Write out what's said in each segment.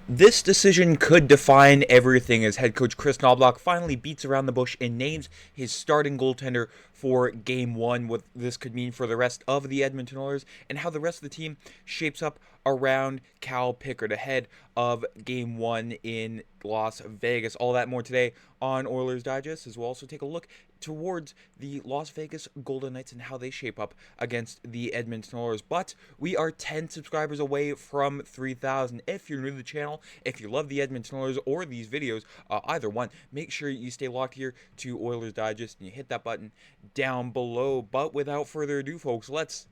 This decision could define everything as head coach Kris Knoblauch finally beats around the bush and names his starting goaltender for game one. What this could mean for the rest of the Edmonton Oilers and how the rest of the team shapes up around Cal Pickard ahead of game one in Las Vegas. All that more today on Oilers Digest, as we'll also take a look towards the Las Vegas Golden Knights and how they shape up against the Edmonton Oilers. But we are 10 subscribers away from 3,000. If you're new to the channel, if you love the Edmonton Oilers or these videos, either one, make sure you stay locked here to Oilers Digest and you hit that button down below. But without further ado, folks, let's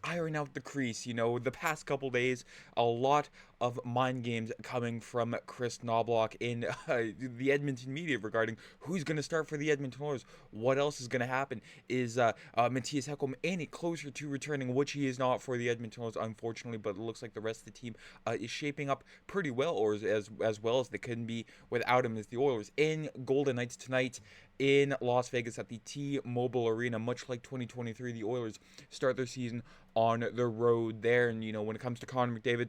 iron out the crease. You know, the past couple days, a lot of mind games coming from Kris Knoblauch in the Edmonton media regarding who's going to start for the Edmonton Oilers. What else is going to happen? Is Matthias Ekholm any closer to returning, which he is not for the Edmonton Oilers, unfortunately. But it looks like the rest of the team is shaping up pretty well, or as well as they couldn't be without him. As the Oilers in Golden Knights tonight in Las Vegas at the T-Mobile Arena, much like 2023, the Oilers start their season on the road there. And you know, when it comes to Connor McDavid,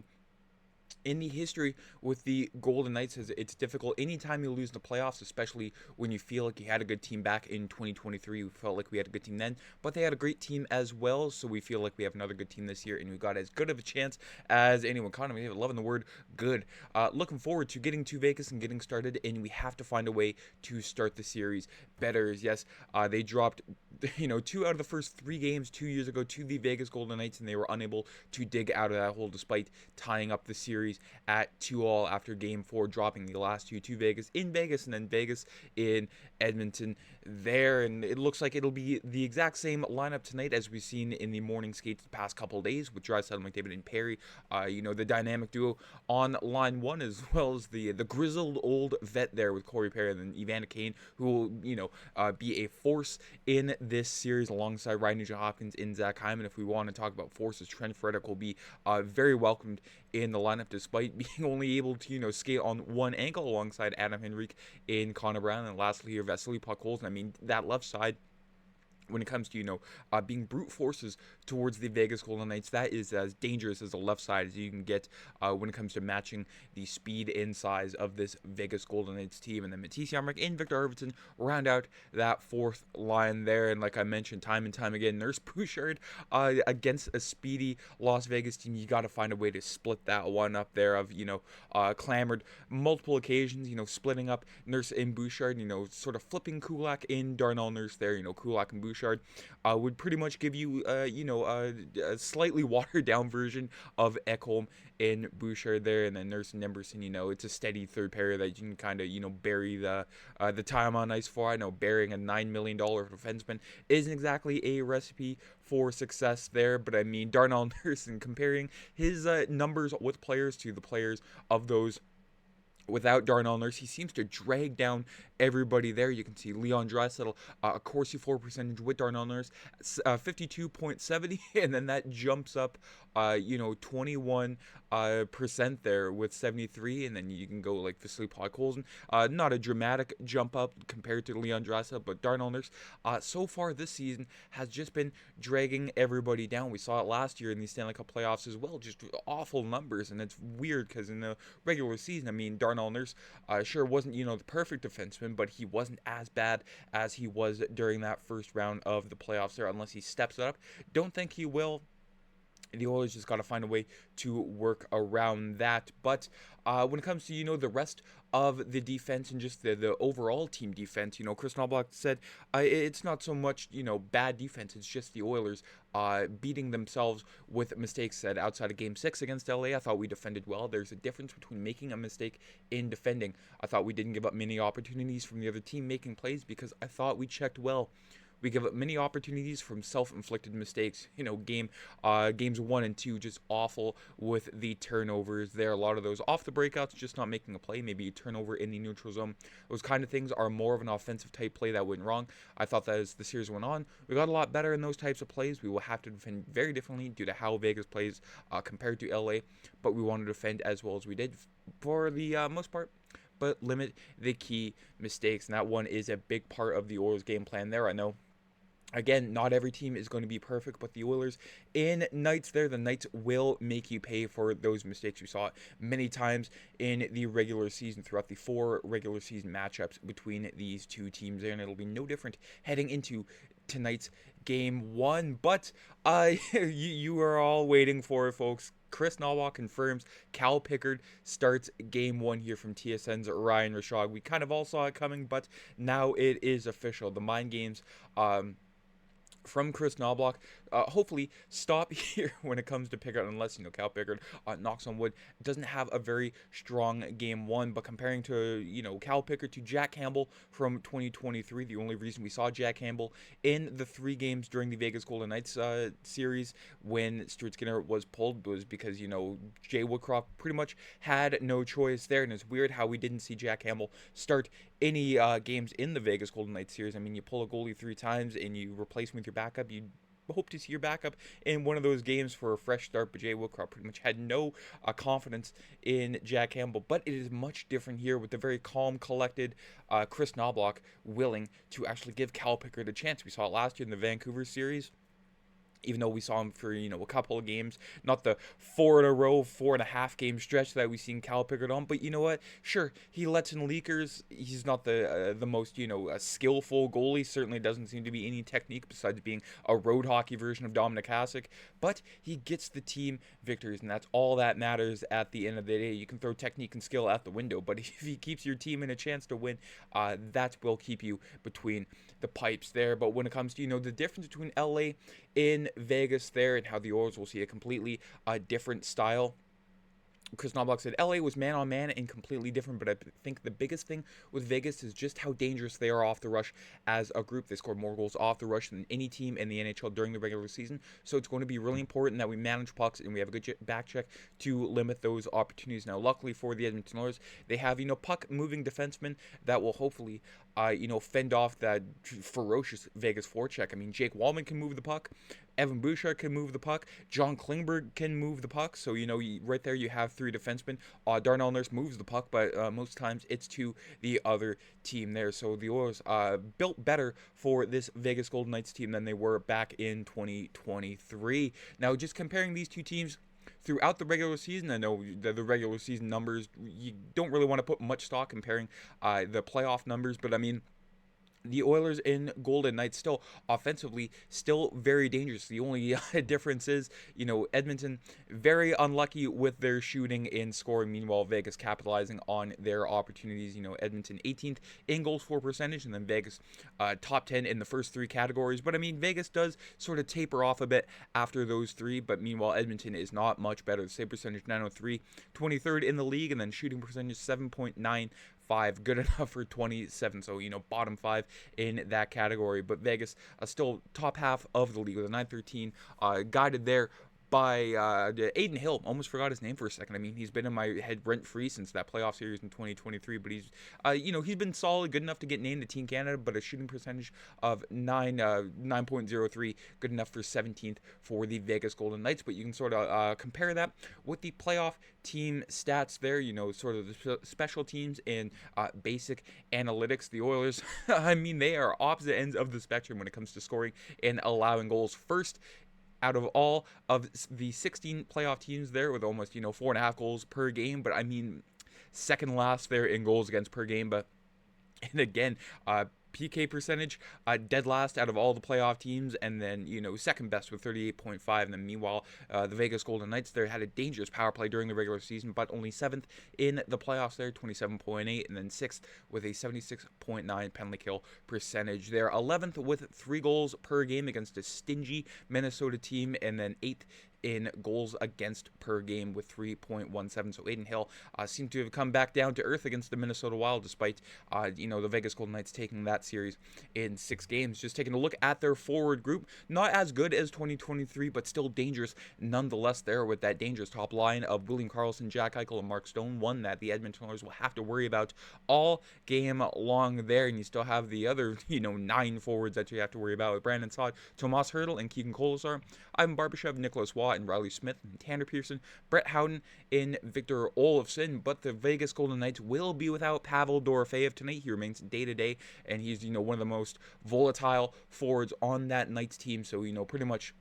in the history with the Golden Knights, it's difficult anytime you lose in the playoffs, especially when you feel like you had a good team back in 2023. We felt like we had a good team then, but they had a great team as well, so we feel like we have another good team this year, and we've got as good of a chance as anyone. Connor McDavid, loving the word good. Looking forward to getting to Vegas and getting started, and we have to find a way to start the series better. Yes, they dropped 2 out of the first 3 games 2 years ago to the Vegas Golden Knights, and they were unable to dig out of that hole despite tying up the series at 2-all after game 4, dropping the last 2 to Vegas in Vegas and then Vegas in Edmonton there. And it looks like it'll be the exact same lineup tonight as we've seen in the morning skates the past couple of days with Draisaitl, McDavid, and Perry. The dynamic duo on line 1, as well as the grizzled old vet there with Corey Perry and then Evander Kane, who will be a force in this series alongside Nugent-Hopkins in Zach Hyman. If we want to talk about forces, Trent Frederick will be very welcomed in the lineup despite being only able to skate on one ankle alongside Adam Henrique in Connor Brown. And lastly here, Vasily Podkolzin. I mean, that left side, when it comes to being brute forces towards the Vegas Golden Knights, that is as dangerous as the left side as you can get when it comes to matching the speed and size of this Vegas Golden Knights team. And then Matisse Yamrick and Victor Arvidsson round out that fourth line there. And like I mentioned time and time again, Nurse Bouchard against a speedy Las Vegas team, you got to find a way to split that one up there. Of clamored multiple occasions, splitting up Nurse and Bouchard, sort of flipping Kulak in Darnell Nurse there. Kulak and Bouchard would pretty much give you, a slightly watered down version of Ekholm and Bouchard there, and then Nurse and Emberson. It's a steady third pair that you can kind of, bury the time on ice for. I know burying a $9 million defenseman isn't exactly a recipe for success there, but I mean, Darnell Nurse, and comparing his numbers with players to the players of those without Darnell Nurse, he seems to drag down everybody there. You can see Leon Draisaitl, a Corsi 4 percentage with Darnell Nurse, 52.70, and then that jumps up, 21% there with 73, and then you can go like Vasily Podkolzin. Not a dramatic jump up compared to Leon Draisaitl, but Darnell Nurse, so far this season, has just been dragging everybody down. We saw it last year in the Stanley Cup playoffs as well, just awful numbers, and it's weird because in the regular season, I mean, Darnell Nurse sure wasn't, the perfect defenseman, but he wasn't as bad as he was during that first round of the playoffs there, unless he steps it up. Don't think he will. The Oilers just got to find a way to work around that. But when it comes to, the rest of the defense and just the overall team defense, Kris Knoblauch said it's not so much, bad defense. It's just the Oilers beating themselves with mistakes. Said outside of Game 6 against LA, I thought we defended well. There's a difference between making a mistake in defending. I thought we didn't give up many opportunities from the other team making plays because I thought we checked well. We give up many opportunities from self-inflicted mistakes. Games 1 and 2 just awful with the turnovers there. A lot of those off the breakouts, just not making a play. Maybe a turnover in the neutral zone. Those kind of things are more of an offensive type play that went wrong. I thought that as the series went on, we got a lot better in those types of plays. We will have to defend very differently due to how Vegas plays compared to LA. But we want to defend as well as we did for the most part, but limit the key mistakes. And that one is a big part of the Oilers game plan there. I know Again, not every team is going to be perfect, but the Oilers in nights there, the Knights will make you pay for those mistakes. We saw it many times in the regular season throughout the 4 regular season matchups between these two teams there, and it'll be no different heading into tonight's game 1. But you are all waiting for it, folks. Kris Knoblauch confirms Cal Pickard starts game 1 here from TSN's Ryan Rishaug. We kind of all saw it coming, but now it is official. The mind games from Kris Knoblauch, hopefully stop here when it comes to Pickard, unless, Cal Pickard, knocks on wood, doesn't have a very strong game 1. But comparing to, Cal Pickard to Jack Campbell from 2023, the only reason we saw Jack Campbell in the 3 games during the Vegas Golden Knights series when Stuart Skinner was pulled was because, Jay Woodcroft pretty much had no choice there. And it's weird how we didn't see Jack Campbell start any games in the Vegas Golden Knights series. I mean, you pull a goalie 3 times and you replace him with your backup. You hope to see your backup in one of those games for a fresh start, but Jay Woodcroft pretty much had no confidence in Jack Campbell. But it is much different here with the very calm, collected Kris Knoblauch willing to actually give Cal Pickard a chance. We saw it last year in the Vancouver series. Even though we saw him for, a couple of games, not the 4 in a row, 4.5 game stretch that we've seen Cal Pickard on. But you know what? Sure, he lets in leakers. He's not the most, skillful goalie. Certainly doesn't seem to be any technique besides being a road hockey version of Dominik Hasek. But he gets the team victories, and that's all that matters at the end of the day. You can throw technique and skill out the window, but if he keeps your team in a chance to win, that will keep you between the pipes there. But when it comes to, the difference between LA in Vegas there and how the Oilers will see a completely different style, Kris Knoblauch said LA was man-on-man and completely different, but I think the biggest thing with Vegas is just how dangerous they are off the rush as a group. They scored more goals off the rush than any team in the NHL during the regular season, so it's going to be really important that we manage pucks and we have a good back check to limit those opportunities. Now, luckily for the Edmonton Oilers, they have, puck-moving defensemen that will hopefully, fend off that ferocious Vegas forecheck. I mean, Jake Wallman can move the puck. Evan Bouchard can move the puck. John Klingberg can move the puck. So, right there you have 3 defensemen. Darnell Nurse moves the puck, but most times it's to the other team there. So the Oilers built better for this Vegas Golden Knights team than they were back in 2023. Now, just comparing these two teams throughout the regular season, I know the regular season numbers, you don't really want to put much stock comparing the playoff numbers, but I mean, the Oilers in Golden Knights still offensively still very dangerous. The only difference is, Edmonton very unlucky with their shooting and scoring. Meanwhile, Vegas capitalizing on their opportunities. Edmonton 18th in goals for percentage, and then Vegas top 10 in the first 3 categories. But I mean, Vegas does sort of taper off a bit after those 3. But meanwhile, Edmonton is not much better. The save percentage 903, 23rd in the league, and then shooting percentage 7.9. Good enough for 27, so bottom 5 in that category. But Vegas still top half of the league with a 913, guided there by Aiden Hill. Almost forgot his name for a second. I mean, he's been in my head rent-free since that playoff series in 2023, but he's, he's been solid, good enough to get named to Team Canada, but a shooting percentage of 9.03, good enough for 17th for the Vegas Golden Knights. But you can sort of compare that with the playoff team stats there, sort of the special teams and basic analytics. The Oilers, I mean, they are opposite ends of the spectrum when it comes to scoring and allowing goals. First out of all of the 16 playoff teams there with almost, 4.5 goals per game. But I mean, second last there in goals against per game. But, and again, PK percentage, dead last out of all the playoff teams, and then, second best with 38.5. And then meanwhile, the Vegas Golden Knights there had a dangerous power play during the regular season, but only 7th in the playoffs there, 27.8, and then 6th with a 76.9 penalty kill percentage there. 11th with 3 goals per game against a stingy Minnesota team, and then 8th in goals against per game with 3.17. So Aiden Hill seemed to have come back down to earth against the Minnesota Wild, despite the Vegas Golden Knights taking that series in 6 games. Just taking a look at their forward group, not as good as 2023, but still dangerous nonetheless there with that dangerous top line of William Karlsson, Jack Eichel, and Mark Stone, one that the Edmonton Oilers will have to worry about all game long there. And you still have the other 9 forwards that you have to worry about with Brandon Saad, Tomas Hertl, and Keegan Colasar, Ivan Barbashev, Nicholas Waugh, spot in Riley Smith and Tanner Pearson, Brett Howden and Victor Olofsson. But the Vegas Golden Knights will be without Pavel Dorofeyev tonight. He remains day-to-day, and he's, one of the most volatile forwards on that Knights team. So, pretty much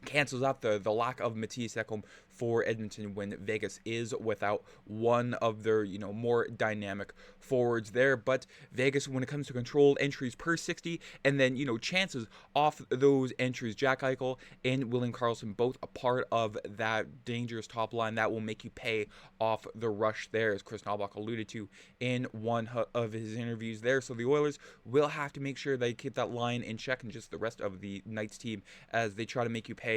cancels out the lack of Mattias Ekholm for Edmonton when Vegas is without one of their, more dynamic forwards there. But Vegas, when it comes to controlled entries per 60, and then, chances off those entries, Jack Eichel and William Karlsson, both a part of that dangerous top line that will make you pay off the rush there, as Kris Knoblauch alluded to in one of his interviews there. So the Oilers will have to make sure they keep that line in check, and just the rest of the Knights team, as they try to make you pay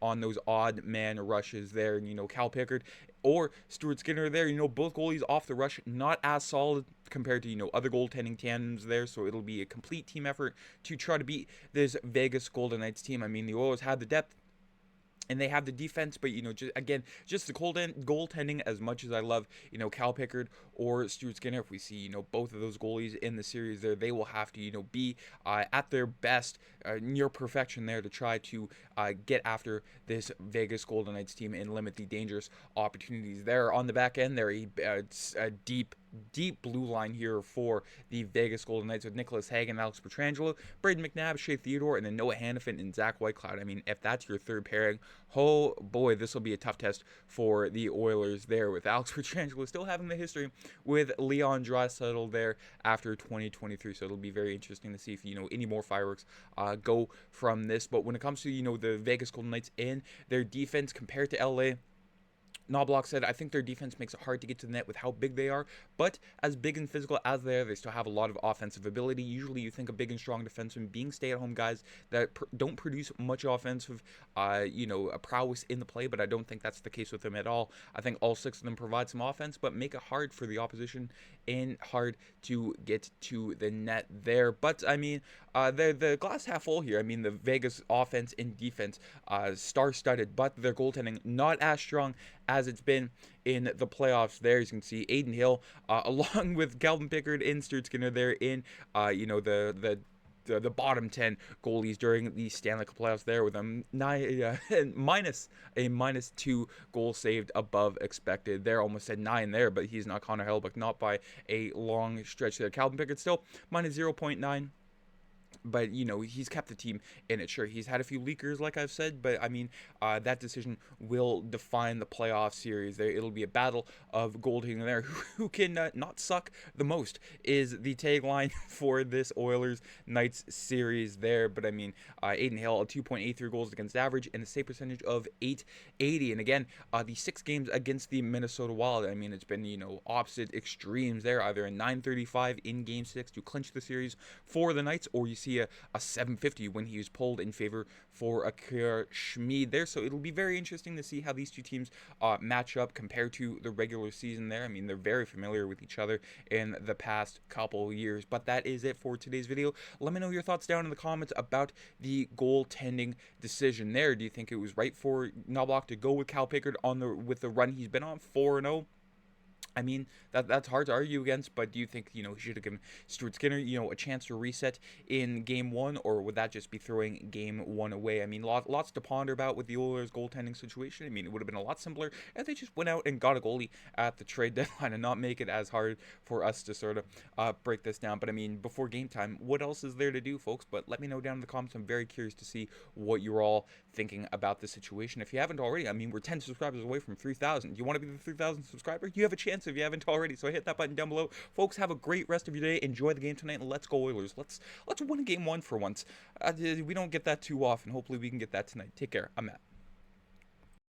on those odd man rushes there. And, Cal Pickard or Stuart Skinner there, both goalies off the rush, not as solid compared to, other goaltending tandems there. So it'll be a complete team effort to try to beat this Vegas Golden Knights team. I mean, the Oilers had the depth and they have the defense, but, just the goaltending, as much as I love, Cal Pickard or Stuart Skinner, if we see, both of those goalies in the series there, they will have to, be at their best, near perfection there, to try to get after this Vegas Golden Knights team and limit the dangerous opportunities there. On the back end there, a deep blue line here for the Vegas Golden Knights with Nicholas Hagen, Alex Pietrangelo, Braden McNabb, Shea Theodore, and then Noah Hannafin and Zach Whitecloud. I mean, if that's your third pairing, oh boy, this will be a tough test for the Oilers there, with Alex Pietrangelo still having the history with Leon Draisaitl there after 2023. So it'll be very interesting to see if, any more fireworks go from this. But when it comes to, the Vegas Golden Knights in their defense compared to LA, Knoblauch said, I think their defense makes it hard to get to the net with how big they are, but as big and physical as they are, they still have a lot of offensive ability. Usually you think of big and strong defensemen being stay-at-home guys that don't produce much offensive, a prowess in the play, but I don't think that's the case with them at all. I think all 6 of them provide some offense, but make it hard for the opposition and hard to get to the net there. But, I mean, the glass half full here. I mean, the Vegas offense and defense, star-studded, but their goaltending not as strong as it's been in the playoffs there. As you can see, Adin Hill, along with Calvin Pickard and Stuart Skinner there in, the bottom 10 goalies during the Stanley Cup playoffs there, with a minus 2 goals saved above expected there. Almost said 9 there, but he's not Connor Hellebuyck, not by a long stretch there. Calvin Pickard still minus 0.9. But, he's kept the team in it. Sure, he's had a few leakers, like I've said, but, I mean, that decision will define the playoff series there. It'll be a battle of goaltending there. Who can not suck the most is the tagline for this Oilers-Knights series there. But, I mean, Adin Hill, 2.83 goals against average and a save percentage of .880. And, again, the 6 games against the Minnesota Wild, I mean, it's been, opposite extremes there. Either a .935 in Game 6 to clinch the series for the Knights, or you see a .750 when he was pulled in favor for Akira Schmid there. So it'll be very interesting to see how these two teams match up compared to the regular season there. I mean, they're very familiar with each other in the past couple years. But that is it for today's video. Let me know your thoughts down in the comments about the goaltending decision there. Do you think it was right for Knoblauch to go with Cal Pickard with the run he's been on, 4-0? I mean, that's hard to argue against, but do you think, he should have given Stuart Skinner, a chance to reset in Game 1, or would that just be throwing Game 1 away? I mean, lots to ponder about with the Oilers' goaltending situation. I mean, it would have been a lot simpler if they just went out and got a goalie at the trade deadline and not make it as hard for us to sort of break this down. But, I mean, before game time, what else is there to do, folks? But let me know down in the comments. I'm very curious to see what you're all thinking about the situation. If you haven't already, I mean, we're 10 subscribers away from 3,000. Do you want to be the 3,000 subscriber? You have a chance if you haven't already, so hit that button down below. Folks, have a great rest of your day. Enjoy the game tonight, and let's go Oilers. Let's win a Game 1 for once. We don't get that too often. Hopefully we can get that tonight. Take care. I'm Matt.